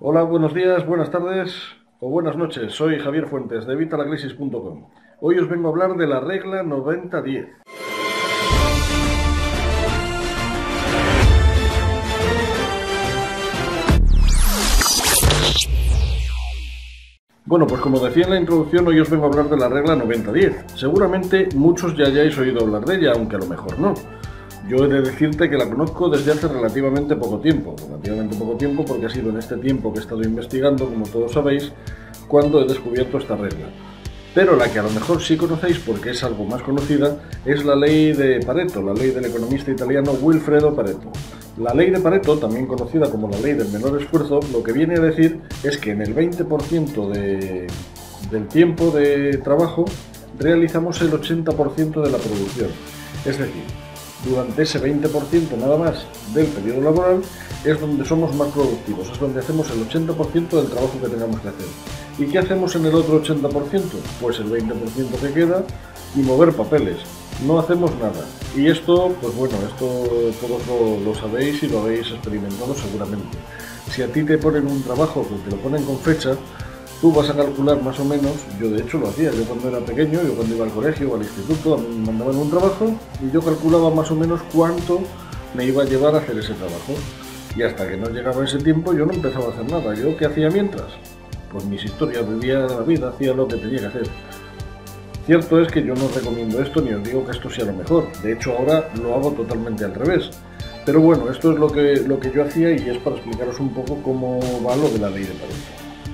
Hola, buenos días, buenas tardes o buenas noches. Soy Javier Fuentes de Evitalacrisis.com. Hoy os vengo a hablar de la regla 90-10. Bueno, pues como decía en la introducción, hoy os vengo a hablar de la regla 90-10. Seguramente muchos ya hayáis oído hablar de ella, aunque a lo mejor no. Yo he de decirte que la conozco desde hace relativamente poco tiempo porque ha sido en este tiempo que he estado investigando, como todos sabéis, cuando he descubierto esta regla. Pero la que a lo mejor sí conocéis porque es algo más conocida es la ley de Pareto, la ley del economista italiano Wilfredo Pareto. La ley de Pareto, también conocida como la ley del menor esfuerzo, lo que viene a decir es que en el 20% del tiempo de trabajo realizamos el 80% de la producción. Es decir, durante ese 20% nada más del periodo laboral es donde somos más productivos, es donde hacemos el 80% del trabajo que tengamos que hacer. ¿Y qué hacemos en el otro 80%? Pues el 20% que queda y mover papeles. No hacemos nada. Y esto, pues bueno, esto todos lo sabéis y lo habéis experimentado seguramente. Si a ti te ponen un trabajo que te lo ponen con fecha, tú vas a calcular más o menos. Yo de hecho lo hacía, yo cuando era pequeño, yo cuando iba al colegio o al instituto, me mandaban un trabajo y yo calculaba más o menos cuánto me iba a llevar a hacer ese trabajo. Y hasta que no llegaba ese tiempo yo no empezaba a hacer nada. ¿Yo qué hacía mientras? Pues mis historias, vivía la vida, hacía lo que tenía que hacer. Cierto es que yo no recomiendo esto ni os digo que esto sea lo mejor. De hecho ahora lo hago totalmente al revés. Pero bueno, esto es lo que yo hacía y es para explicaros un poco cómo va lo de la ley de Pareto.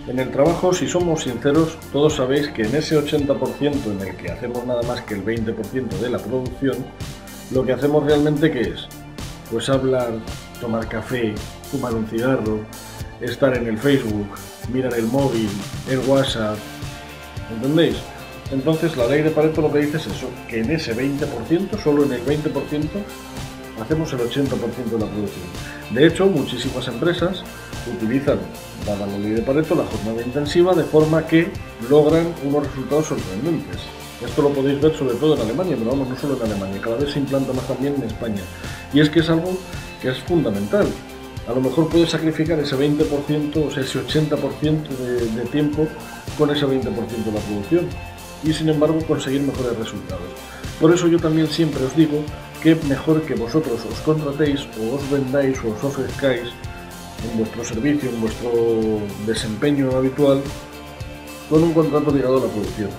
En el trabajo, si somos sinceros, todos sabéis que en ese 80% en el que hacemos nada más que el 20% de la producción, lo que hacemos realmente ¿qué es? Pues hablar, tomar café, fumar un cigarro, estar en el Facebook, mirar el móvil, el WhatsApp, ¿entendéis? Entonces la ley de Pareto lo que dice es eso, que en ese 20%, solo en el 20%, hacemos el 80% de la producción. De hecho, muchísimas empresas utilizan, dada la ley de Pareto, la jornada intensiva de forma que logran unos resultados sorprendentes. Esto lo podéis ver sobre todo en Alemania, pero vamos, no solo en Alemania, cada vez se implanta más también en España. Y es que es algo que es fundamental. A lo mejor puedes sacrificar ese 20%, o sea, ese 80% de tiempo con ese 20% de la producción y sin embargo conseguir mejores resultados. Por eso yo también siempre os digo que mejor que vosotros os contratéis o os vendáis o os ofrezcáis en vuestro servicio, en vuestro desempeño habitual, con un contrato ligado a la producción,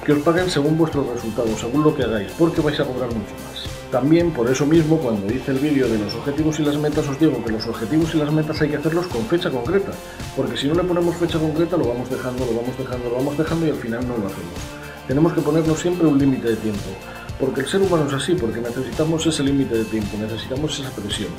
que os paguen según vuestros resultados, según lo que hagáis, porque vais a cobrar mucho más. También por eso mismo, cuando hice el vídeo de los objetivos y las metas, os digo que los objetivos y las metas hay que hacerlos con fecha concreta, porque si no le ponemos fecha concreta lo vamos dejando y al final no lo hacemos. Tenemos que ponernos siempre un límite de tiempo, porque el ser humano es así, porque necesitamos ese límite de tiempo, necesitamos esa presión.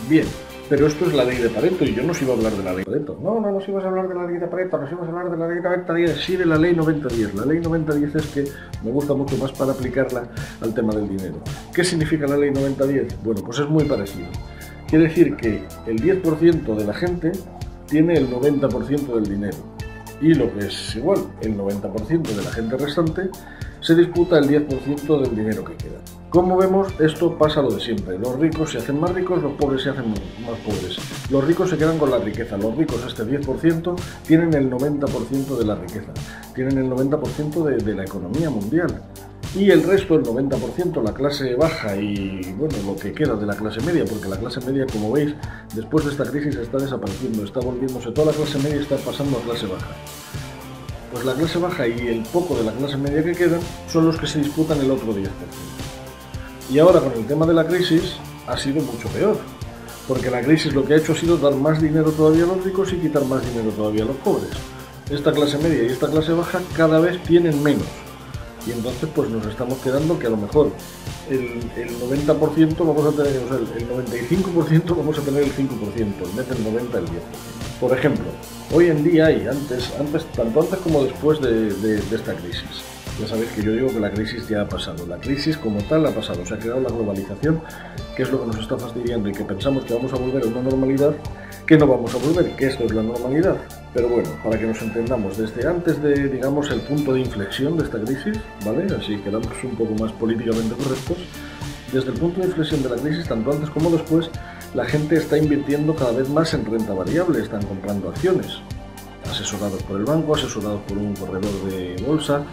Bien, pero esto es la ley de Pareto y yo no os iba a hablar de la ley de Pareto. No os ibas a hablar de la ley de Pareto, nos ibas a hablar de la ley 90-10, sí, de la ley 90-10. La ley 90-10 es que me gusta mucho más para aplicarla al tema del dinero. ¿Qué significa la ley 90-10? Bueno, pues es muy parecido. Quiere decir que el 10% de la gente tiene el 90% del dinero. Y lo que es igual, el 90% de la gente restante se disputa el 10% del dinero que queda. Como vemos, esto pasa lo de siempre. Los ricos se hacen más ricos, los pobres se hacen más pobres. Los ricos se quedan con la riqueza. Los ricos, este 10%, tienen el 90% de la riqueza. Tienen el 90% de la economía mundial. Y el resto, el 90%, la clase baja y, bueno, lo que queda de la clase media, porque la clase media, como veis, después de esta crisis está desapareciendo, está volviéndose, toda la clase media está pasando a clase baja. Pues la clase baja y el poco de la clase media que quedan son los que se disputan el otro 10%. Y ahora con el tema de la crisis ha sido mucho peor, porque la crisis lo que ha hecho ha sido dar más dinero todavía a los ricos y quitar más dinero todavía a los pobres. Esta clase media y esta clase baja cada vez tienen menos. Y entonces pues nos estamos quedando que a lo mejor el 90% vamos a tener, o sea, el 95% vamos a tener el 5%, en vez del 90 el 10%. Por ejemplo, hoy en día y tanto antes como después de esta crisis, ya sabéis que yo digo que la crisis ya ha pasado, la crisis como tal ha pasado, se ha creado la globalización, que es lo que nos está fastidiando y que pensamos que vamos a volver a una normalidad que no vamos a volver, que esto es la normalidad. Pero bueno, para que nos entendamos, desde antes de, digamos, el punto de inflexión de esta crisis, ¿vale? Así quedamos un poco más políticamente correctos, desde el punto de inflexión de la crisis, tanto antes como después, la gente está invirtiendo cada vez más en renta variable, están comprando acciones, asesorados por el banco, asesorados por un corredor de bolsa,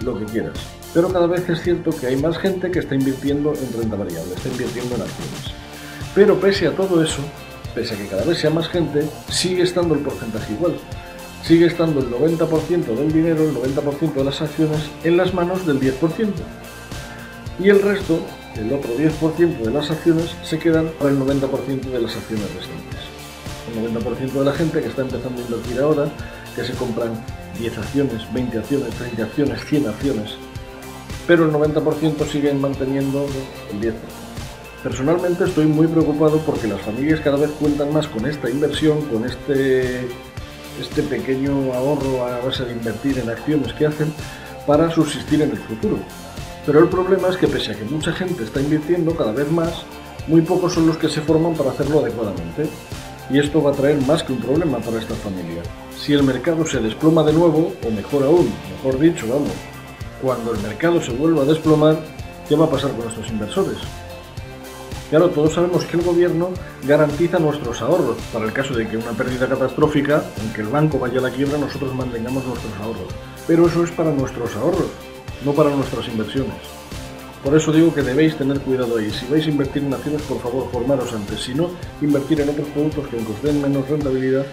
lo que quieras. Pero cada vez es cierto que hay más gente que está invirtiendo en renta variable, está invirtiendo en acciones. Pero pese a todo eso, pese a que cada vez sea más gente, sigue estando el porcentaje igual. Sigue estando el 90% del dinero, el 90% de las acciones, en las manos del 10%. Y el resto, el otro 10% de las acciones, se quedan para el 90% de las acciones restantes. El 90% de la gente que está empezando a invertir ahora, que se compran 10 acciones, 20 acciones, 30 acciones, 100 acciones, pero el 90% siguen manteniendo el 10%. Personalmente estoy muy preocupado porque las familias cada vez cuentan más con esta inversión, con este pequeño ahorro a base de invertir en acciones que hacen para subsistir en el futuro. Pero el problema es que pese a que mucha gente está invirtiendo cada vez más, muy pocos son los que se forman para hacerlo adecuadamente. Y esto va a traer más que un problema para esta familia. Si el mercado se desploma de nuevo, o mejor aún, mejor dicho, vamos, cuando el mercado se vuelva a desplomar, ¿qué va a pasar con nuestros inversores? Claro, todos sabemos que el gobierno garantiza nuestros ahorros. Para el caso de que una pérdida catastrófica, aunque el banco vaya a la quiebra, nosotros mantengamos nuestros ahorros. Pero eso es para nuestros ahorros, no para nuestras inversiones. Por eso digo que debéis tener cuidado ahí. Si vais a invertir en acciones, por favor, formaros antes. Si no, invertir en otros productos que aunque os den menos rentabilidad,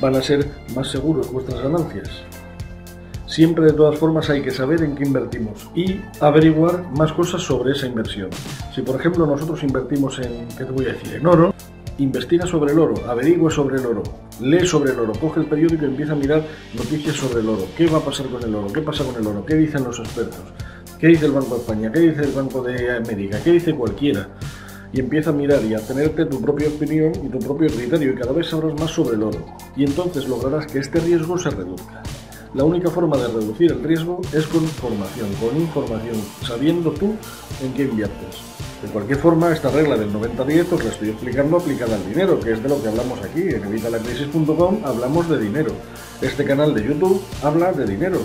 van a ser más seguros vuestras ganancias. Siempre, de todas formas, hay que saber en qué invertimos y averiguar más cosas sobre esa inversión. Si, por ejemplo, nosotros invertimos en, ¿qué te voy a decir?, en oro, investiga sobre el oro, averigua sobre el oro, lee sobre el oro, coge el periódico y empieza a mirar noticias sobre el oro. ¿Qué va a pasar con el oro? ¿Qué pasa con el oro? ¿Qué dicen los expertos? ¿Qué dice el Banco de España? ¿Qué dice el Banco de América? ¿Qué dice cualquiera? Y empieza a mirar y a tenerte tu propia opinión y tu propio criterio y cada vez sabrás más sobre el oro. Y entonces lograrás que este riesgo se reduzca. La única forma de reducir el riesgo es con formación, con información, sabiendo tú en qué inviertes. De cualquier forma, esta regla del 90-10 os la estoy explicando aplicada al dinero, que es de lo que hablamos aquí. En evitalacrisis.com hablamos de dinero. Este canal de YouTube habla de dinero,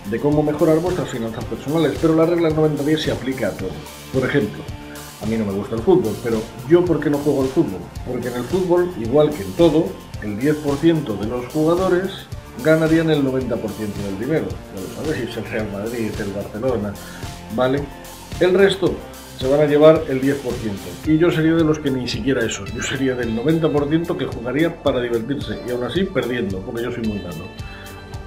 de cómo mejorar vuestras finanzas personales, pero la regla del 90-10 se aplica a todo. Por ejemplo, a mí no me gusta el fútbol, pero ¿yo por qué no juego al fútbol? Porque en el fútbol, igual que en todo, el 10% de los jugadores ganarían el 90% del dinero. Ya lo sabéis, el Real Madrid, el Barcelona, ¿vale? El resto se van a llevar el 10%. Y yo sería de los que ni siquiera eso. Yo sería del 90% que jugaría para divertirse y aún así perdiendo, porque yo soy muy malo.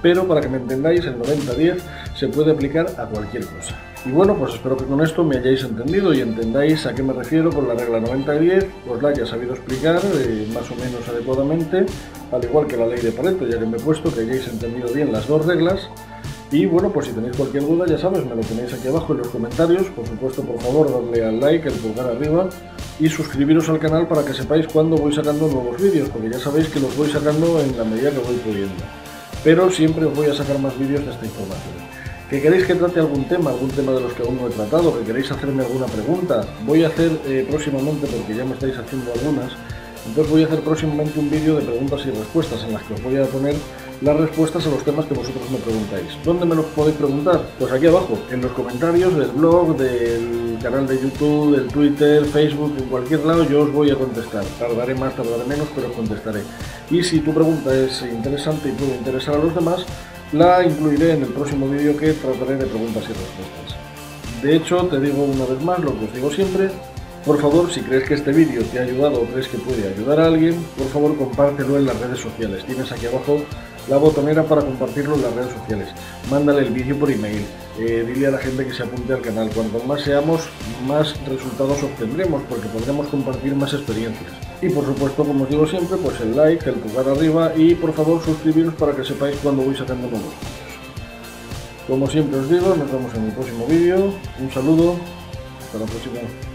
Pero para que me entendáis, el 90-10 se puede aplicar a cualquier cosa. Y bueno, pues espero que con esto me hayáis entendido y entendáis a qué me refiero con la regla 90-10, os la haya sabido explicar más o menos adecuadamente, al igual que la ley de Pareto, ya que me he puesto que hayáis entendido bien las dos reglas. Y bueno, pues si tenéis cualquier duda, ya sabes, me lo tenéis aquí abajo en los comentarios. Por supuesto, por favor, dadle al like, el pulgar arriba y suscribiros al canal para que sepáis cuándo voy sacando nuevos vídeos, porque ya sabéis que los voy sacando en la medida que voy pudiendo. Pero siempre os voy a sacar más vídeos de esta información. ¿Que queréis que trate algún tema de los que aún no he tratado? ¿Que queréis hacerme alguna pregunta? Voy a hacer próximamente, porque ya me estáis haciendo algunas, entonces voy a hacer próximamente un vídeo de preguntas y respuestas en las que os voy a poner las respuestas a los temas que vosotros me preguntáis. ¿Dónde me los podéis preguntar? Pues aquí abajo, en los comentarios del blog, del canal de YouTube, del Twitter, Facebook, en cualquier lado yo os voy a contestar. Tardaré más, tardaré menos, pero os contestaré. Y si tu pregunta es interesante y puede interesar a los demás, la incluiré en el próximo vídeo que trataré de preguntas y respuestas. De hecho, te digo una vez más lo que os digo siempre. Por favor, si crees que este vídeo te ha ayudado o crees que puede ayudar a alguien, por favor compártelo en las redes sociales. Tienes aquí abajo la botonera para compartirlo en las redes sociales. Mándale el vídeo por email, dile a la gente que se apunte al canal. Cuanto más seamos, más resultados obtendremos, porque podremos compartir más experiencias. Y por supuesto, como os digo siempre, pues el like, el pulgar arriba y por favor suscribiros para que sepáis cuando voy sacando nuevos vídeos. Como siempre os digo, nos vemos en el próximo vídeo. Un saludo, hasta la próxima.